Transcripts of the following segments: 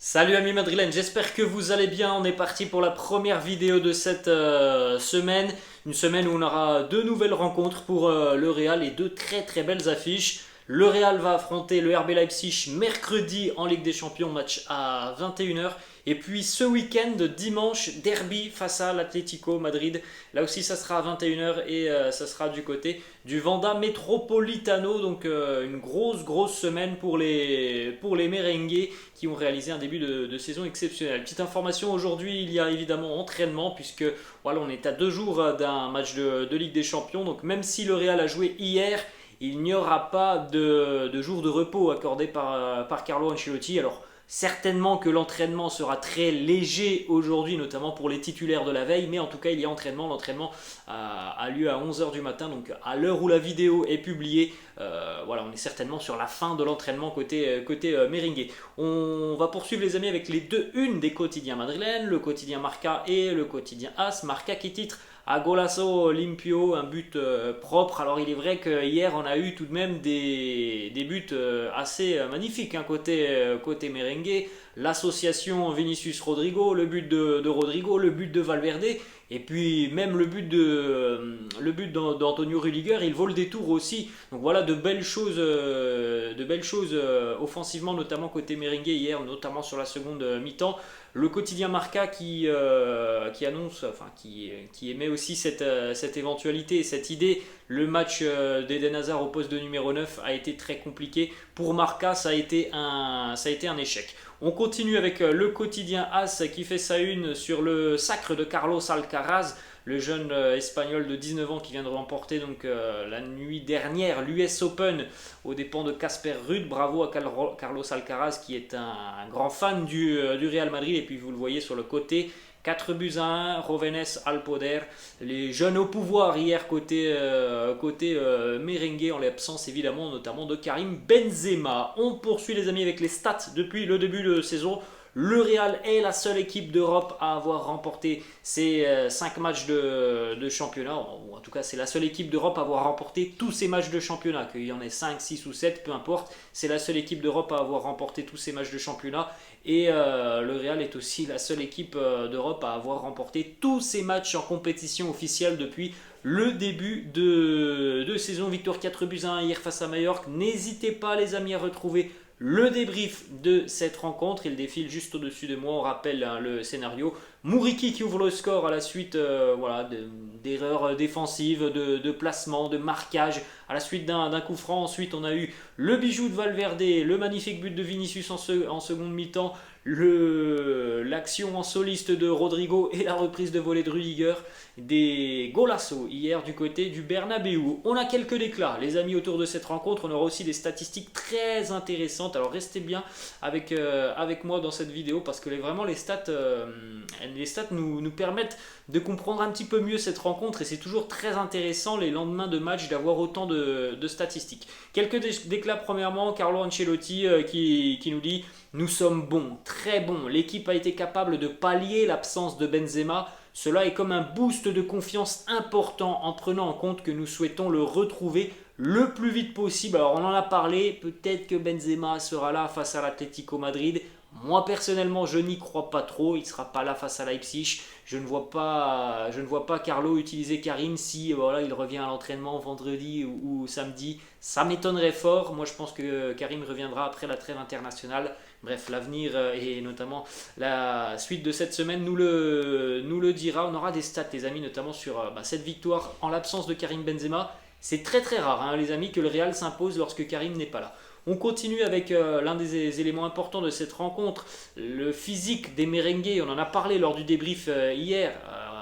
Salut amis madrilènes, j'espère que vous allez bien. On est parti pour la première vidéo de cette semaine. Une semaine où on aura deux nouvelles rencontres pour le Real et deux très très belles affiches. Le Real va affronter le RB Leipzig mercredi en Ligue des Champions, match à 21h. Et puis ce week-end, dimanche, derby face à l'Atlético Madrid. Là aussi, ça sera à 21h et ça sera du côté du Wanda Metropolitano. Donc une grosse semaine pour les merengues qui ont réalisé un début de saison exceptionnel. Petite information, aujourd'hui il y a évidemment entraînement puisque voilà, on est à 2 jours d'un match de Ligue des Champions. Donc même si le Real a joué hier, il n'y aura pas de jour de repos accordé par Carlo Ancelotti. Alors certainement que l'entraînement sera très léger aujourd'hui, notamment pour les titulaires de la veille, mais en tout cas il y a entraînement. L'entraînement a lieu à 11h du matin, donc à l'heure où la vidéo est publiée, voilà, on est certainement sur la fin de l'entraînement côté merengue. On va poursuivre les amis avec les deux unes des quotidiens madrilènes, le quotidien Marca et le quotidien AS. Marca qui titre à Golazo Limpio, un but propre. Alors il est vrai que hier on a eu tout de même des buts assez magnifiques hein, côté merengue. L'association Vinicius-Rodrigo, le but de Rodrigo, le but de Valverde, et puis même le but d'Antonio Rudiger, il vaut le détour aussi. Donc voilà de belles choses offensivement, notamment côté merengue hier, notamment sur la seconde mi-temps. Le quotidien Marca qui annonce, enfin qui émet aussi cette éventualité, cette idée. Le match d'Eden Hazard au poste de numéro 9 a été très compliqué. Pour Marca, ça a été un échec. On continue avec le quotidien AS qui fait sa une sur le sacre de Carlos Alcaraz, le jeune espagnol de 19 ans qui vient de remporter donc la nuit dernière l'US Open aux dépens de Casper Ruud. Bravo à Carlos Alcaraz qui est un grand fan du Real Madrid. Et puis vous le voyez sur le côté, 4 buts à 1, Jóvenes al Poder, les jeunes au pouvoir hier côté merengue, en l'absence évidemment notamment de Karim Benzema. On poursuit les amis avec les stats depuis le début de saison. Le Real est la seule équipe d'Europe à avoir remporté ces 5 matchs de championnat, ou en tout cas c'est la seule équipe d'Europe à avoir remporté tous ces matchs de championnat, qu'il y en ait 5, 6 ou 7, peu importe, c'est la seule équipe d'Europe à avoir remporté tous ces matchs de championnat. Et le Real est aussi la seule équipe d'Europe à avoir remporté tous ces matchs en compétition officielle depuis le début de saison. Victoire 4 buts à 1 hier face à Mallorca. N'hésitez pas les amis à retrouver le débrief de cette rencontre. Il défile juste au-dessus de moi. On rappelle hein, le scénario. Mouriki qui ouvre le score à la suite voilà, d'erreurs défensives, de placement, de marquage. À la suite d'un coup franc. Ensuite, on a eu le bijou de Valverde, le magnifique but de Vinicius en seconde mi-temps, l'action en soliste de Rodrigo et la reprise de volée de Rudiger, des golassos hier du côté du Bernabeu. On a quelques déclats, les amis, autour de cette rencontre. On aura aussi des statistiques très intéressantes. Alors restez bien avec moi dans cette vidéo parce que vraiment les stats nous permettent de comprendre un petit peu mieux cette rencontre et c'est toujours très intéressant les lendemains de match d'avoir autant de statistiques. Quelques déclats premièrement, Carlo Ancelotti qui nous dit: nous sommes bons, très bons, l'équipe a été capable de pallier l'absence de Benzema. Cela est comme un boost de confiance important en prenant en compte que nous souhaitons le retrouver le plus vite possible. Alors on en a parlé, peut-être que Benzema sera là face à l'Atlético Madrid. Moi personnellement je n'y crois pas trop, il ne sera pas là face à Leipzig. Je ne vois pas Carlo utiliser Karim si voilà, il revient à l'entraînement vendredi ou samedi. Ça m'étonnerait fort. Moi je pense que Karim reviendra après la trêve internationale. Bref, l'avenir et notamment la suite de cette semaine nous le dira. On aura des stats les amis, notamment sur cette victoire en l'absence de Karim Benzema. C'est très très rare hein, les amis que le Real s'impose lorsque Karim n'est pas là. On continue avec l'un des éléments importants de cette rencontre, le physique des merengues. On en a parlé lors du débrief hier.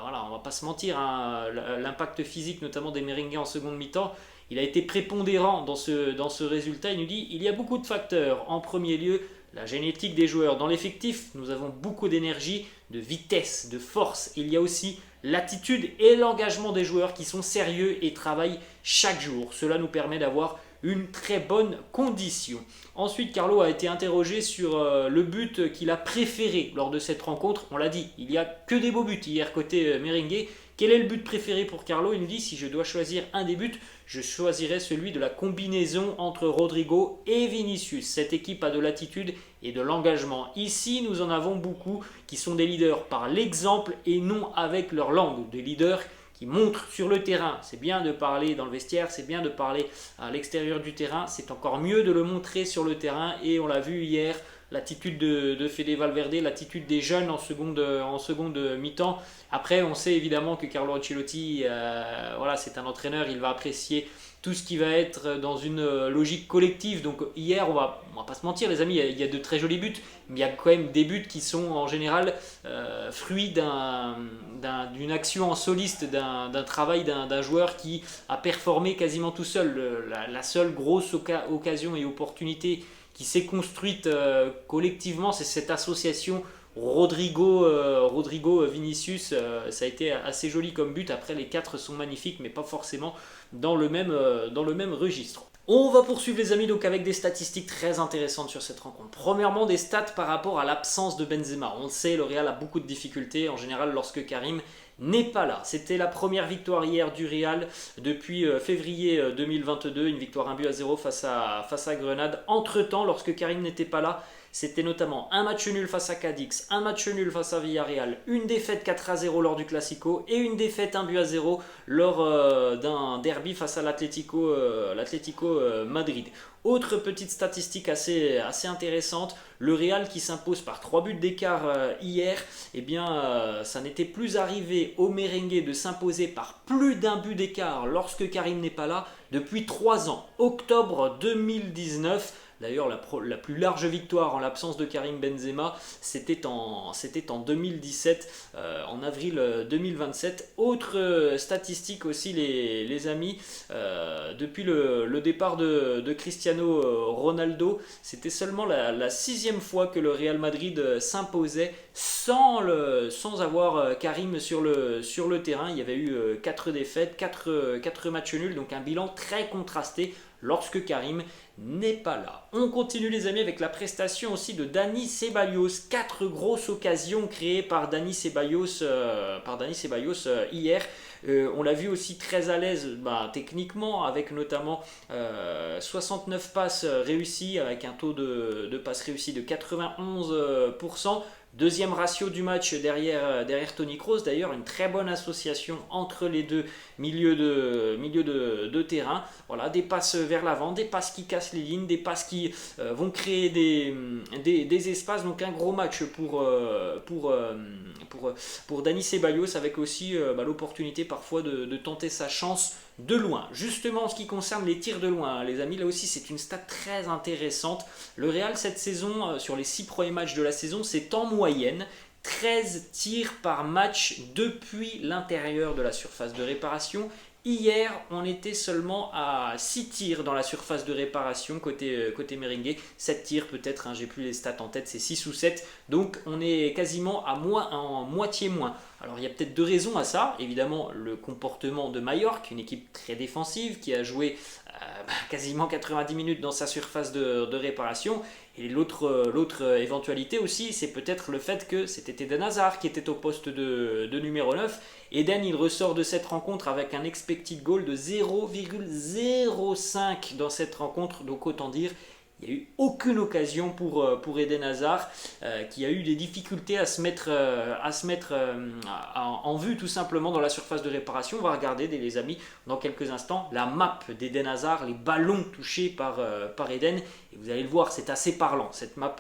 Voilà, on va pas se mentir, hein, l'impact physique notamment des merengues en seconde mi-temps, il a été prépondérant dans ce résultat. Il nous dit il y a beaucoup de facteurs. En premier lieu, la génétique des joueurs. Dans l'effectif, nous avons beaucoup d'énergie, de vitesse, de force. Il y a aussi l'attitude et l'engagement des joueurs qui sont sérieux et travaillent chaque jour. Cela nous permet d'avoir une très bonne condition. Ensuite, Carlo a été interrogé sur le but qu'il a préféré lors de cette rencontre. On l'a dit, il n'y a que des beaux buts hier côté merengue. Quel est le but préféré pour Carlo? Il nous dit, si je dois choisir un des buts, je choisirais celui de la combinaison entre Rodrigo et Vinicius. Cette équipe a de l'attitude et de l'engagement. Ici, nous en avons beaucoup qui sont des leaders par l'exemple et non avec leur langue. Des leaders qui montrent sur le terrain. C'est bien de parler dans le vestiaire, c'est bien de parler à l'extérieur du terrain, c'est encore mieux de le montrer sur le terrain et on l'a vu hier, l'attitude de Fede Valverde, l'attitude des jeunes en seconde mi-temps. Après, on sait évidemment que Carlo Ancelotti, voilà, c'est un entraîneur, il va apprécier tout ce qui va être dans une logique collective. Donc hier, on va pas se mentir les amis, il y a de très jolis buts, mais il y a quand même des buts qui sont en général fruits d'une action en soliste, d'un travail d'un joueur qui a performé quasiment tout seul. La seule grosse occasion et opportunité qui s'est construite collectivement, c'est cette association Rodrigo Vinicius. Ça a été assez joli comme but. Après, les quatre sont magnifiques, mais pas forcément dans le même registre. On va poursuivre les amis donc avec des statistiques très intéressantes sur cette rencontre. Premièrement, des stats par rapport à l'absence de Benzema. On le sait, le Real a beaucoup de difficultés en général lorsque Karim n'est pas là. C'était la première victoire hier du Real depuis février 2022, une victoire 1-0 face à Grenade. Entre-temps, lorsque Karim n'était pas là, c'était notamment un match nul face à Cadix, un match nul face à Villarreal, une défaite 4-0 lors du Classico et une défaite 1-0 lors d'un derby face à l'Atlético Madrid. Autre petite statistique assez intéressante, le Real qui s'impose par 3 buts d'écart hier, eh bien ça n'était plus arrivé au merengue de s'imposer par plus d'un but d'écart lorsque Karim n'est pas là depuis 3 ans, octobre 2019. D'ailleurs, la plus large victoire en l'absence de Karim Benzema, c'était en 2017, en avril 2027. Autre statistique aussi, les amis, depuis le départ de Cristiano Ronaldo, c'était seulement la 6e fois que le Real Madrid s'imposait sans avoir Karim sur le terrain. Il y avait eu 4 défaites, 4 matchs nuls, donc un bilan très contrasté lorsque Karim n'est pas là. On continue les amis avec la prestation aussi de Dani Ceballos. 4 grosses occasions créées par Dani Ceballos hier. On l'a vu aussi très à l'aise techniquement, avec notamment 69 passes réussies, avec un taux de passes réussies de 91%. Deuxième ratio du match derrière Toni Kroos. D'ailleurs, une très bonne association entre les deux milieux de terrain. Voilà, des passes vers l'avant, des passes qui cassent les lignes, des passes qui vont créer des espaces. Donc un gros match pour Dani Ceballos, avec aussi l'opportunité parfois de tenter sa chance de loin. Justement, en ce qui concerne les tirs de loin, les amis, là aussi c'est une stat très intéressante. Le Real cette saison, sur les 6 premiers matchs de la saison, c'est en moyenne 13 tirs par match depuis l'intérieur de la surface de réparation. Hier, on était seulement à 6 tirs dans la surface de réparation côté merengue. 7 tirs peut-être, j'ai plus les stats en tête, c'est 6 ou 7. Donc on est quasiment en moitié moins. Alors il y a peut-être 2 raisons à ça. Évidemment, le comportement de Mallorca, une équipe très défensive qui a joué quasiment 90 minutes dans sa surface de réparation. Et l'autre éventualité aussi, c'est peut-être le fait que c'était Eden Hazard qui était au poste de numéro 9. Eden, il ressort de cette rencontre avec un expected goal de 0,05 dans cette rencontre. Donc autant dire, il n'y a eu aucune occasion pour Eden Hazard, qui a eu des difficultés à se mettre en vue tout simplement dans la surface de réparation. On va regarder les amis dans quelques instants la map d'Eden Hazard, les ballons touchés par Eden. Et vous allez le voir, c'est assez parlant cette map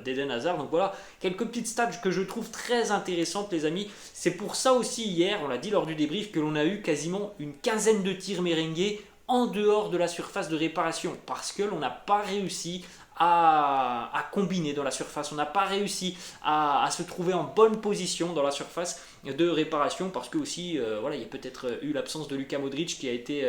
d'Eden Hazard. Donc voilà, quelques petites stats que je trouve très intéressantes les amis. C'est pour ça aussi hier, on l'a dit lors du débrief, que l'on a eu quasiment une quinzaine de tirs merengue en dehors de la surface de réparation, parce que l'on n'a pas réussi à combiner dans la surface, on n'a pas réussi à se trouver en bonne position dans la surface de réparation, parce que aussi il y a peut-être eu l'absence de Luka Modric qui a été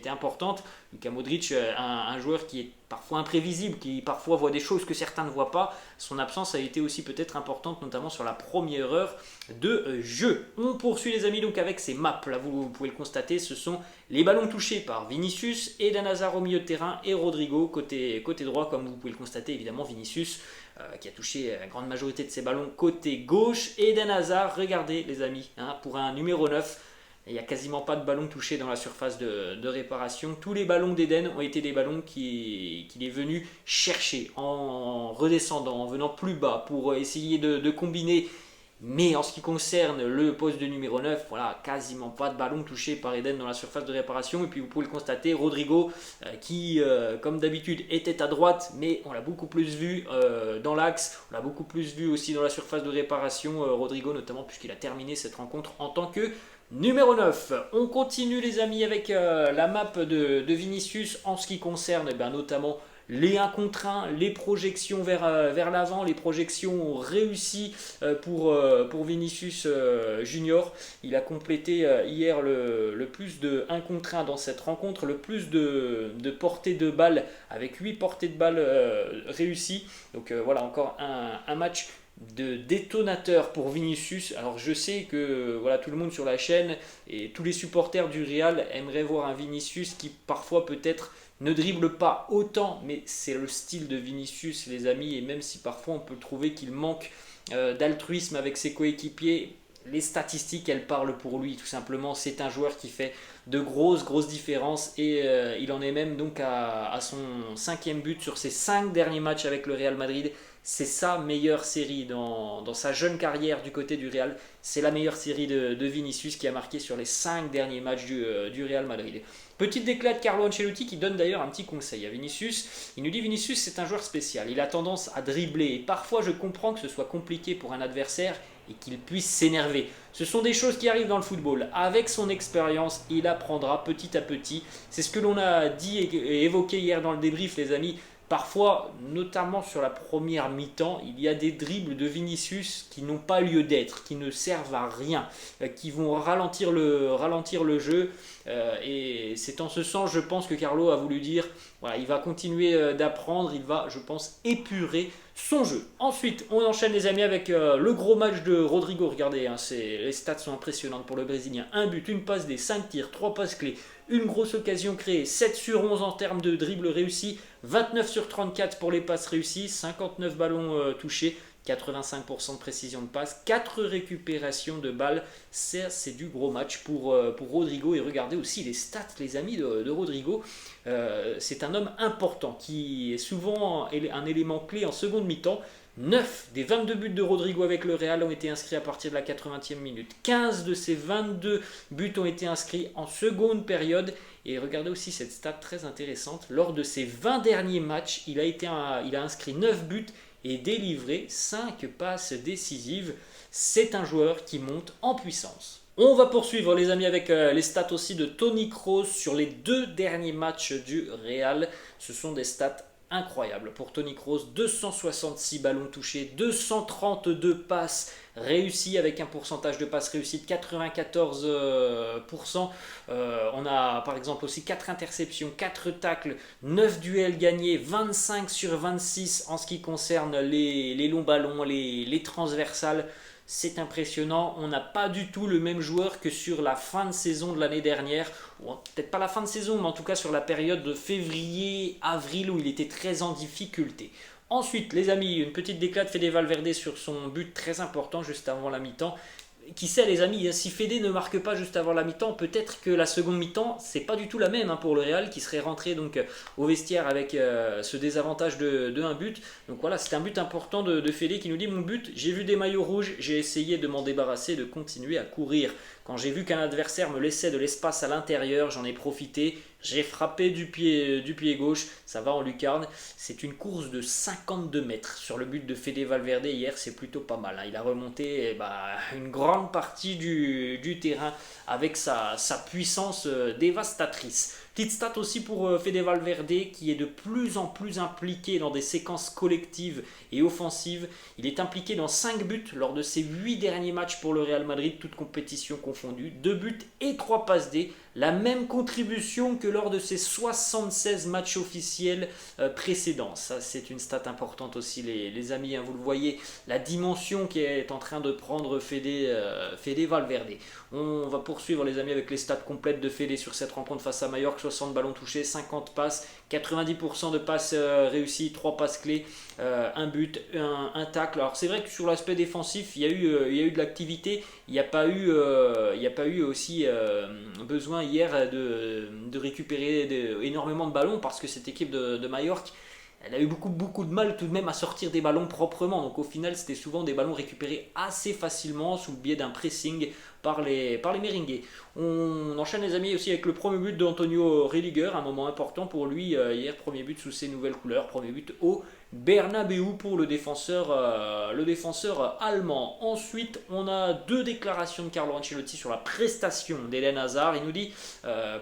importante. Luka Modric, un joueur qui est parfois imprévisible, qui parfois voit des choses que certains ne voient pas. Son absence a été aussi peut-être importante, notamment sur la première heure de jeu. On poursuit les amis donc avec ces maps. Là vous pouvez le constater, ce sont les ballons touchés par Vinicius, Eden Hazard au milieu de terrain et Rodrigo côté droit, comme vous pouvez le constater évidemment Vinicius qui a touché la grande majorité de ses ballons côté gauche. Eden Hazard, regardez les amis, pour un numéro 9, il n'y a quasiment pas de ballons touchés dans la surface de réparation. Tous les ballons d'Eden ont été des ballons qu'il est venu chercher en redescendant, en venant plus bas pour essayer de combiner. Mais en ce qui concerne le poste de numéro 9, voilà, quasiment pas de ballon touché par Eden dans la surface de réparation. Et puis vous pouvez le constater, Rodrigo qui comme d'habitude était à droite, mais on l'a beaucoup plus vu dans l'axe, on l'a beaucoup plus vu aussi dans la surface de réparation, Rodrigo notamment puisqu'il a terminé cette rencontre en tant que numéro 9. On continue les amis avec la map de Vinicius en ce qui concerne notamment les 1 contre 1, les projections vers l'avant, les projections réussies pour Vinicius Junior. Il a complété hier le plus de 1 contre 1 dans cette rencontre, le plus de portées de balles avec 8 portées de balles réussies. Donc voilà encore un match de détonateur pour Vinicius. Alors je sais que voilà, tout le monde sur la chaîne et tous les supporters du Real aimeraient voir un Vinicius qui parfois peut-être ne dribble pas autant, mais c'est le style de Vinicius les amis, et même si parfois on peut trouver qu'il manque d'altruisme avec ses coéquipiers, les statistiques elles parlent pour lui tout simplement. C'est un joueur qui fait de grosses différences et il en est même donc à son 5e but sur ses 5 derniers matchs avec le Real Madrid. C'est sa meilleure série dans sa jeune carrière du côté du Real. C'est la meilleure série de Vinicius qui a marqué sur les 5 derniers matchs du Real Madrid. Petite déclat de Carlo Ancelotti qui donne d'ailleurs un petit conseil à Vinicius. Il nous dit Vinicius c'est un joueur spécial, il a tendance à dribbler et parfois je comprends que ce soit compliqué pour un adversaire et qu'il puisse s'énerver. Ce sont des choses qui arrivent dans le football. Avec son expérience, il apprendra petit à petit. C'est ce que l'on a dit et évoqué hier dans le débrief les amis. Parfois, notamment sur la première mi-temps, il y a des dribbles de Vinicius qui n'ont pas lieu d'être, qui ne servent à rien, qui vont ralentir le jeu. Et c'est en ce sens, je pense, que Carlo a voulu dire, voilà, il va continuer d'apprendre, il va, je pense, épurer son jeu. Ensuite, on enchaîne les amis avec le gros match de Rodrigo. Regardez, les stats sont impressionnantes pour le Brésilien. 1 but, 1 passe D, 5 tirs, 3 passes clés, une grosse occasion créée, 7 sur 11 en termes de dribble réussi, 29 sur 34 pour les passes réussies, 59 ballons touchés, 85% de précision de passe, 4 récupérations de balles. C'est du gros match pour Rodrigo. Et regardez aussi les stats les amis de Rodrigo. C'est un homme important qui est souvent un élément clé en seconde mi-temps. 9 des 22 buts de Rodrigo avec le Real ont été inscrits à partir de la 80e minute. 15 de ces 22 buts ont été inscrits en seconde période. Et regardez aussi cette stat très intéressante. Lors de ses 20 derniers matchs, il a inscrit 9 buts et délivré 5 passes décisives. C'est un joueur qui monte en puissance. On va poursuivre les amis avec les stats aussi de Toni Kroos sur les 2 derniers matchs du Real. Ce sont des stats incroyables pour Toni Kroos. 266 ballons touchés, 232 passes réussies avec un pourcentage de passes réussies de 94%. On a par exemple aussi 4 interceptions, 4 tacles, 9 duels gagnés, 25 sur 26 en ce qui concerne les longs ballons, les transversales. C'est impressionnant, on n'a pas du tout le même joueur que sur la fin de saison de l'année dernière, ou peut-être pas la fin de saison, mais en tout cas sur la période de février-avril où il était très en difficulté. Ensuite, les amis, une petite déclat de Fede Valverde sur son but très important juste avant la mi-temps. Qui sait les amis, si Fede ne marque pas juste avant la mi-temps, peut-être que la seconde mi-temps, c'est pas du tout la même pour le Real qui serait rentré donc au vestiaire avec ce désavantage de 1 but. Donc voilà, c'est un but important de Fede qui nous dit mon but, j'ai vu des maillots rouges, j'ai essayé de m'en débarrasser, de continuer à courir. Quand j'ai vu qu'un adversaire me laissait de l'espace à l'intérieur, j'en ai profité, j'ai frappé du pied gauche, ça va en lucarne. C'est une course de 52 mètres sur le but de Fede Valverde hier, c'est plutôt pas mal. Il a remonté une grande partie du terrain avec sa puissance dévastatrice. Petite stat aussi pour Fede Valverde qui est de plus en plus impliqué dans des séquences collectives et offensives. Il est impliqué dans 5 buts lors de ses 8 derniers matchs pour le Real Madrid, toutes compétitions confondues. 2 buts et 3 passes D la même contribution que lors de ses 76 matchs officiels précédents. Ça, c'est une stat importante aussi, les amis, hein, vous le voyez, la dimension qui est en train de prendre Fede Valverde. On va poursuivre, les amis, avec les stats complètes de Fede sur cette rencontre face à Mallorca. 60 ballons touchés, 50 passes, 90% de passes réussies, 3 passes clés, un but, un tacle. Alors c'est vrai que sur l'aspect défensif, il y a eu de l'activité. Il n'y a pas eu aussi besoin hier de récupérer énormément de ballons, parce que cette équipe de Mallorca, elle a eu beaucoup de mal tout de même à sortir des ballons proprement. Donc au final, c'était souvent des ballons récupérés assez facilement sous le biais d'un pressing par les merengues. On enchaîne, les amis, aussi avec le premier but d'Antonio Rudiger, un moment important pour lui hier, premier but sous ses nouvelles couleurs, premier but au Bernabeu pour le défenseur allemand. Ensuite, on a 2 déclarations de Carlo Ancelotti sur la prestation d'Eden Hazard. Il nous dit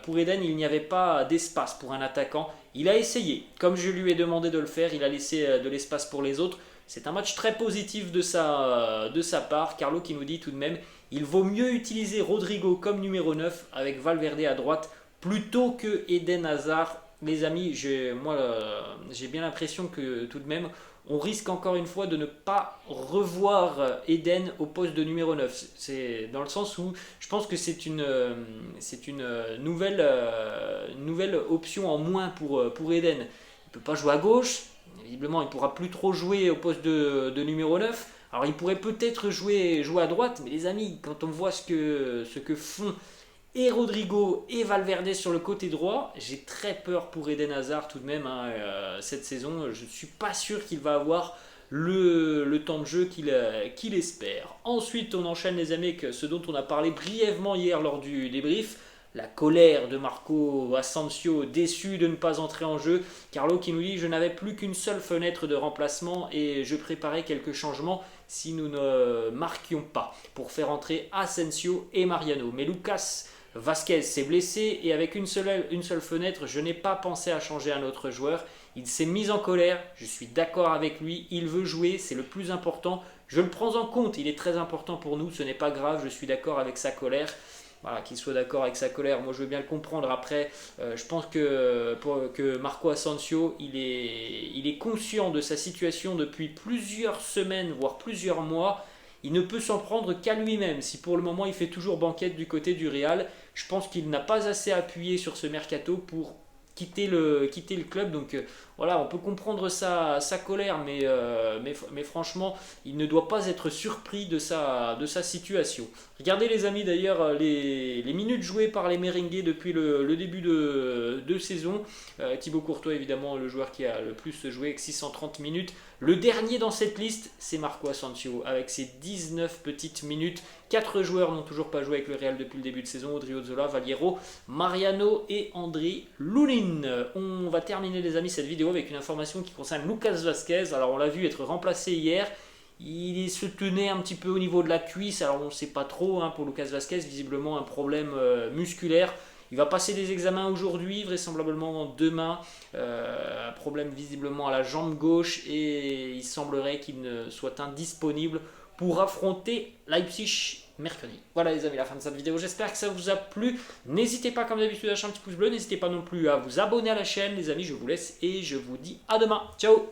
pour Eden, il n'y avait pas d'espace pour un attaquant. Il a essayé, comme je lui ai demandé de le faire, il a laissé de l'espace pour les autres. C'est un match très positif de sa part. Carlo qui nous dit tout de même, il vaut mieux utiliser Rodrigo comme numéro 9 avec Valverde à droite plutôt que Eden Hazard. Les amis, j'ai bien l'impression que tout de même, on risque encore une fois de ne pas revoir Eden au poste de numéro 9. C'est dans le sens où je pense que c'est une nouvelle option en moins pour Eden. Il ne peut pas jouer à gauche, visiblement il ne pourra plus trop jouer au poste de numéro 9. Alors il pourrait peut-être jouer à droite, mais les amis, quand on voit ce que font et Rodrigo et Valverde sur le côté droit, j'ai très peur pour Eden Hazard tout de même cette saison. Je ne suis pas sûr qu'il va avoir le temps de jeu qu'il espère. Ensuite, on enchaîne, les amis, avec ce dont on a parlé brièvement hier lors du débrief. La colère de Marco Asensio, déçu de ne pas entrer en jeu. Carlo qui nous dit « Je n'avais plus qu'une seule fenêtre de remplacement et je préparais quelques changements si nous ne marquions pas pour faire entrer Asensio et Mariano. Mais Lucas Vasquez s'est blessé et avec une seule fenêtre, je n'ai pas pensé à changer un autre joueur. Il s'est mis en colère, je suis d'accord avec lui, il veut jouer, c'est le plus important. Je le prends en compte, il est très important pour nous, ce n'est pas grave, je suis d'accord avec sa colère. » Voilà, qu'il soit d'accord avec sa colère, moi je veux bien le comprendre. Après, je pense que Marco Asensio, il est conscient de sa situation depuis plusieurs semaines, voire plusieurs mois. Il ne peut s'en prendre qu'à lui-même. Si pour le moment il fait toujours banquette du côté du Real, je pense qu'il n'a pas assez appuyé sur ce mercato pour quitter le club. Donc voilà, on peut comprendre sa colère, mais franchement, il ne doit pas être surpris de sa situation. Regardez, les amis, d'ailleurs, les minutes jouées par les merengues depuis le début de saison. Thibaut Courtois, évidemment, le joueur qui a le plus joué avec 630 minutes. Le dernier dans cette liste, c'est Marco Asensio, avec ses 19 petites minutes. 4 joueurs n'ont toujours pas joué avec le Real depuis le début de saison: Odriozola, Valiero, Mariano et André Lunin. On va terminer, les amis, cette vidéo avec une information qui concerne Lucas Vasquez. Alors on l'a vu être remplacé hier. Il se tenait un petit peu au niveau de la cuisse. Alors on ne sait pas trop pour Lucas Vasquez, visiblement un problème musculaire. Il va passer des examens aujourd'hui, vraisemblablement demain. Un problème visiblement à la jambe gauche et il semblerait qu'il ne soit indisponible pour affronter Leipzig mercredi. Voilà, les amis, la fin de cette vidéo. J'espère que ça vous a plu. N'hésitez pas, comme d'habitude, à lâcher un petit pouce bleu. N'hésitez pas non plus à vous abonner à la chaîne. Les amis, je vous laisse et je vous dis à demain. Ciao!